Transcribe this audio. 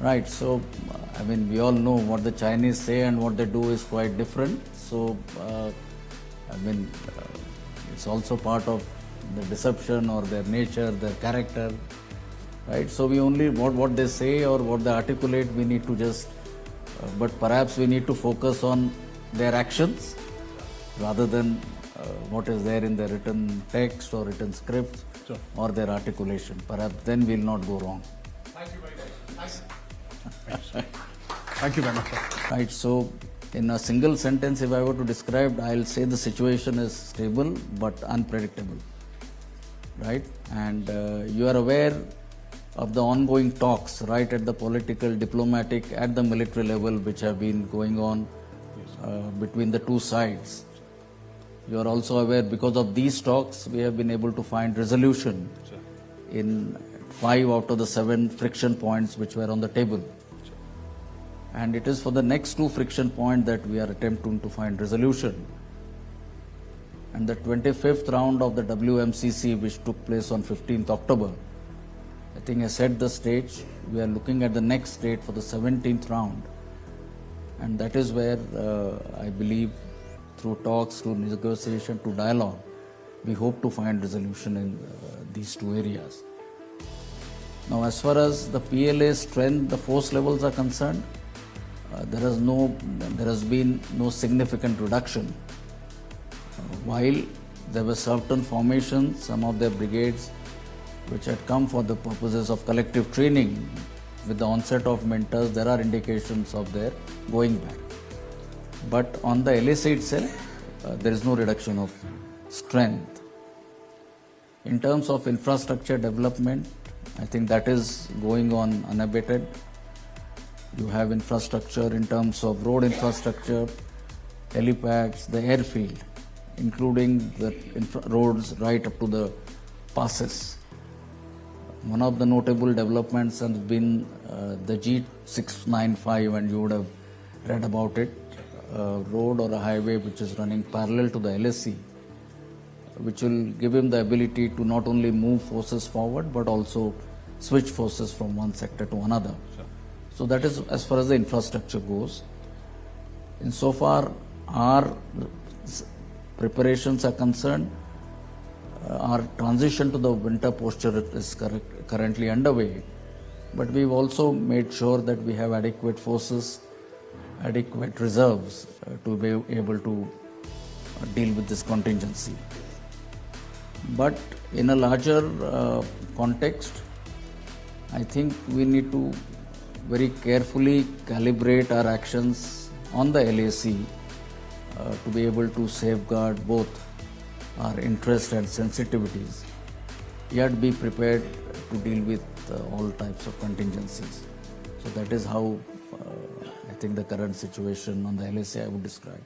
Right. So, we all know what the Chinese say and what they do is quite different. So, I mean, it's also part of the deception or their nature, their character, right? So, we only what they say or what they articulate, we need to just, but perhaps we need to focus on their actions rather than what is there in the written text or written scripts or their articulation. Perhaps then we'll not go wrong. Thank you very much. Thank you very much, sir. Right, so in a single sentence, if I were to describe, I'll say the situation is stable but unpredictable, right? And you are aware of the ongoing talks, right, at the political, diplomatic, at the military level, which have been going on between the two sides. You are also aware, because of these talks, we have been able to find resolution in 5 out of the 7 friction points which were on the table. And it is for the next 2 friction points that we are attempting to find resolution. And the 25th round of the WMCC, which took place on 15th October, I think has set the stage. We are looking at the next date for the 17th round. And that is where I believe through talks, through negotiation, to dialogue, we hope to find resolution in these 2 areas. Now, as far as the PLA strength, the force levels are concerned, there has been no significant reduction. While there were certain formations, some of their brigades, which had come for the purposes of collective training, with the onset of mentors, there are indications of their going back. But on the LAC itself, there is no reduction of strength. In terms of infrastructure development, I think that is going on unabated. You have infrastructure in terms of road infrastructure, helipads, the airfield, including the roads right up to the passes. One of the notable developments has been the G695, and you would have read about it, a road or a highway which is running parallel to the LAC, which will give him the ability to not only move forces forward but also switch forces from one sector to another. Sure. So that is as far as the infrastructure goes. Insofar our preparations are concerned, our transition to the winter posture is currently underway, but we've also made sure that we have adequate forces, adequate reserves to be able to deal with this contingency. But in a larger context, I think we need to very carefully calibrate our actions on the LAC to be able to safeguard both our interests and sensitivities, yet be prepared to deal with all types of contingencies. So that is how I think the current situation on the LAC I would describe.